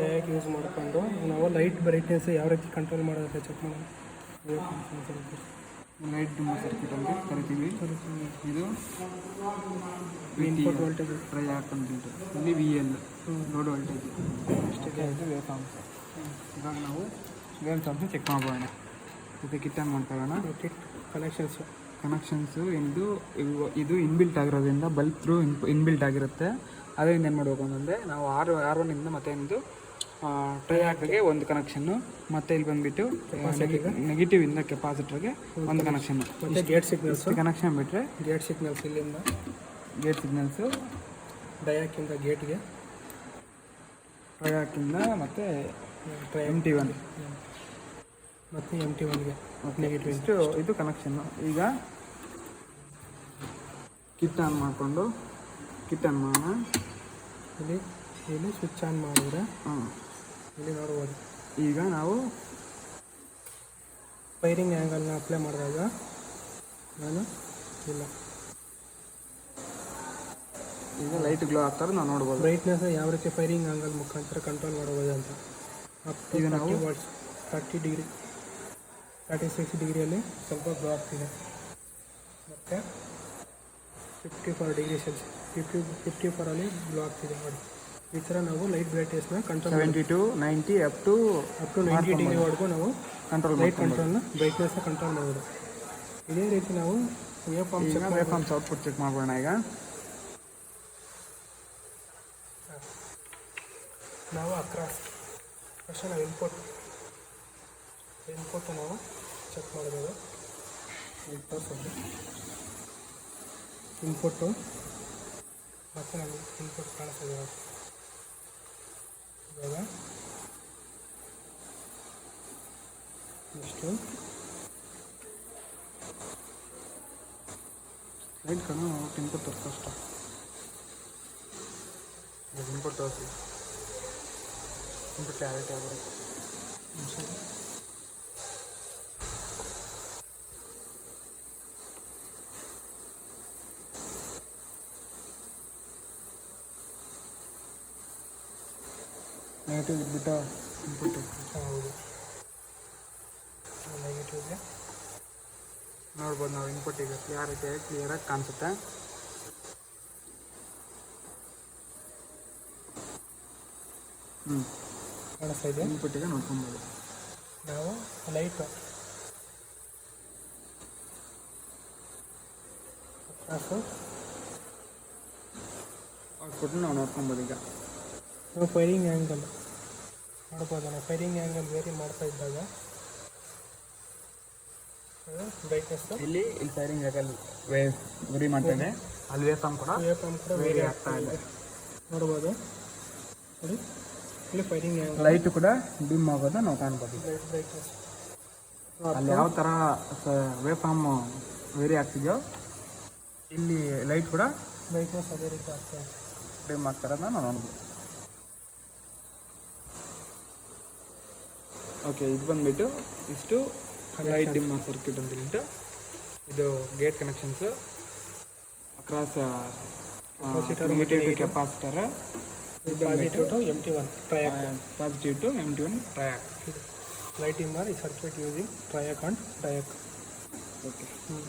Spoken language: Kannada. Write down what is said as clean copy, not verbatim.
ಡಯಾಕ್ ಯೂಸ್ ಮಾಡಿಕೊಂಡು ನಾವು ಲೈಟ್ ಬ್ರೈಟ್ನೆಸ್ ಯಾವ ರೀತಿ ಕಂಟ್ರೋಲ್ ಮಾಡೋದಂತ ಚೆಕ್ ಮಾಡೋಣ. ಲೈಟ್ ಡಿಮ್ಮರ್ ಸರ್ಕ್ಯೂಟ್ ಅಂತ ಕರಿತೀವಿ. ಇದು ಇನ್ಪುಟ್ ವೋಲ್ಟೇಜ್ ಟ್ರೈಯಾಕ್ ಅಂತ ಇಲ್ಲಿ ವಿ ಎಲ್ ಲೋಡ್ ವೋಲ್ಟೇಜ್ ಅಷ್ಟೇ. ಇದು ವೇವ್ ಫಾರ್ಮ್ಸ್. ಇವಾಗ ನಾವು ವೇವ್ ಫಾರ್ಮ್ಸ್ ಚೆಕ್ ಮಾಡೋಣ. ಇದು ಕಿಟ್ ಆನ್ ಮಾಡ್ಕೊಳ್ಳೋಣ. ಕಿಟ್ ಕನೆಕ್ಷನ್ಸು ಇದು ಇನ್ಬಿಲ್ಟ್ ಆಗಿರೋದ್ರಿಂದ ಬಲ್ಬ್ ಥ್ರೂ ಇನ್ಬಿಲ್ಟ್ ಆಗಿರುತ್ತೆ. ಅದರಿಂದ ಏನು ಮಾಡಬೇಕು ಅಂತಂದರೆ ನಾವು R1ಇಂದ ಮತ್ತೆ ಒಂದು ಟ್ರೈಯಾಕ್ಗೆ ಒಂದು ಕನೆಕ್ಷನ್ನು, ಮತ್ತು ಇಲ್ಲಿ ಬಂದುಬಿಟ್ಟು ನೆಗೆಟಿವಿಂದ ಕೆಪಾಸಿಟರ್ಗೆ ಒಂದು ಕನೆಕ್ಷನ್ನು, ಮತ್ತು ಗೇಟ್ ಸಿಗ್ನಲ್ಸ್ ಕನೆಕ್ಷನ್ ಬಿಟ್ಟರೆ ಗೇಟ್ ಸಿಗ್ನಲ್ಸ್ ಇಲ್ಲಿಂದ ಗೇಟ್ ಸಿಗ್ನಲ್ಸು ಡಯಾಕಿಂದ ಗೇಟ್ಗೆ, ಟ್ರೈಯಾಕಿಂದ ಮತ್ತು MT1 ಮತ್ತು MT1ಗೆ ನೆಗೆಟಿವ್ ಇಷ್ಟು ಇದು ಕನೆಕ್ಷನ್ನು. ಈಗ ಕಿಟ್ ಆನ್ ಮಾಡಿಕೊಂಡು ಕಿಟ್ ಆನ್ ಮಾಡೋಣ. ಇಲ್ಲಿ ಸ್ವಿಚ್ ಆನ್ ಮಾಡಿದ್ರೆ ಇಲ್ಲಿ ನೋಡ್ಬೋದು. ಈಗ ನಾವು ಫೈರಿಂಗ್ ಆ್ಯಂಗಲ್ನ ಅಪ್ಲೈ ಮಾಡಿದಾಗ ನಾನು ಇಲ್ಲ ಈಗ ಲೈಟ್ ಗ್ಲೋ ಆಗ್ತಾರೆ ನಾವು ನೋಡ್ಬೋದು. ಬ್ರೈಟ್ನೆಸ್ ಯಾವ ರೀತಿ ಫೈರಿಂಗ್ ಆ್ಯಂಗಲ್ ಮುಖಾಂತರ ಕಂಟ್ರೋಲ್ ಮಾಡ್ಬೋದು ಅಂತ. ಈಗ ನಾವು 30 ಡಿಗ್ರಿ 36 ಡಿಗ್ರಿಯಲ್ಲಿ ಸ್ವಲ್ಪ ಗ್ಲೋ ಆಗ್ತಿದೆ, ಮತ್ತು 54 ಡಿಗ್ರಿ ಸೆಲ್ಸಿಯಸ್ 54ಅಲ್ಲಿ ಗ್ಲೋ ಆಗ್ತಿದೆ ನೋಡಿ. ಈ ಥರ ನಾವು ಲೈಟ್ ಬ್ರೈಟ್ನೆಸ್ನ ಕಂಟ್ರೋಲ್ 72, 90 ಅಪ್ ಟು 90 ಡಿಗ್ರಿವರೆಗೂ ನಾವು ಲೈಟ್ ಕಂಟ್ರೋಲ್ ಬ್ರೈಟ್ನೆಸ್ನ ಕಂಟ್ರೋಲ್ ಮಾಡ್ಬೋದು. ಇದೇ ರೀತಿ ನಾವು ವೇವ್ ಫಾರ್ಮ್ಸ್ ಔಟ್ಪುಟ್ ಚೆಕ್ ಮಾಡೋಣ. ಈಗ ನಾವು ಅಕ್ರಾಸ್ ಫಸ್ಟ್ ನಾವು ಇನ್ಪುಟ್ ನಾವು ಚೆಕ್ ಮಾಡಬಹುದು. ಇನ್ಪುಟ್ಟು ಮತ್ತು ನಮಗೆ ಇನ್ಪುಟ್ ಕಾಣಿಸ್ತದೆ ಇವಾಗ. ಇಷ್ಟು ಲೈಟ್ ಕಣ್ಣು ಇನ್ಪುಟ್ ಕಷ್ಟ ಇನ್ಪುಟ್ ತೋರಿಸಿ ಇನ್ಪುಟ್ ಕ್ಲಾರಿಟಿ ಆಗುತ್ತೆ. ನೆಗೆಟಿವ್ ಇದ್ಬಿಟ್ಟು ಇನ್ಪುಟ್ ಹೌದು, ನೆಗೆಟಿವ್ಗೆ ನೋಡ್ಬೋದು ನಾವು. ಇನ್ಪುಟ್ ಈಗ ಕ್ಲಿಯರಾಗಿ ಕಾಣಿಸುತ್ತೆ. ಕಾಣಿಸ್ತಾ ಇದೆ. ಇನ್ಪುಟ್ಟಿಗೆ ನೋಡ್ಕೊಬೋದು. ನಾವು ಲೈಟು ಔಟ್ಪುಟ್ನ ನಾವು ನೋಡ್ಕೊಬೋದು. ಈಗ ನಾವು ಫೈರಿಂಗ್ ಆ್ಯಂಗಲ್ ನೋಡ್ಬೋದು. ನಾವು ಫೈರಿಂಗ್ ಆ್ಯಂಗಲ್ ವೇರಿ ಮಾಡ್ತಾ ಇದ್ದಾಗ ಬ್ರೈಟ್ನೆಸ್ ಇಲ್ಲಿ ಫೈರಿಂಗ್ ಆ್ಯಂಗಲ್ ವೇರಿ ಮಾಡ್ತಾಯಿದೆ. ಅಲ್ಲಿ ವೇವ್ ಫಾರ್ಮ್ ಕೂಡ ವೇರಿ ಆಗ್ತಾ ಇದೆ ನೋಡ್ಬೋದು. ನೋಡಿ ಇಲ್ಲಿ ಫೈರಿಂಗ್ ಆ್ಯಂಗಲ್ ಲೈಟ್ ಕೂಡ ಡಿಮ್ ಆಗೋದು ನಾವು ಕಾಣ್ಬೋದು. ಬ್ರೈಟ್ನೆಸ್ ಅಲ್ಲಿ ಯಾವ ಥರ ವೇವ್ ಫಾರ್ಮ್ ವೇರಿ ಆಗ್ತಿದೆಯೋ ಇಲ್ಲಿ ಲೈಟ್ ಕೂಡ ಬ್ರೈಟ್ನೆಸ್ ಅದೇ ರೀತಿ ಆಗ್ತಾ ಇದೆ, ಡಿಮ್ ಆಗ್ತಾರನ್ನ ನಾವು ನೋಡ್ಬೋದು. ಓಕೆ, ಇದು ಬಂದುಬಿಟ್ಟು ಇಷ್ಟು ಲೈಟ್ ಡಿಮ್ ಸರ್ಕ್ಯೂಟ್ ಅಂತ ಹೇಳ್ಬಿಟ್ಟು ಇದು gate connections across negative capacitor, positive to MT1 triac, positive to MT1 triac. Light dimmer ಈ circuit using triac and diac. Okay.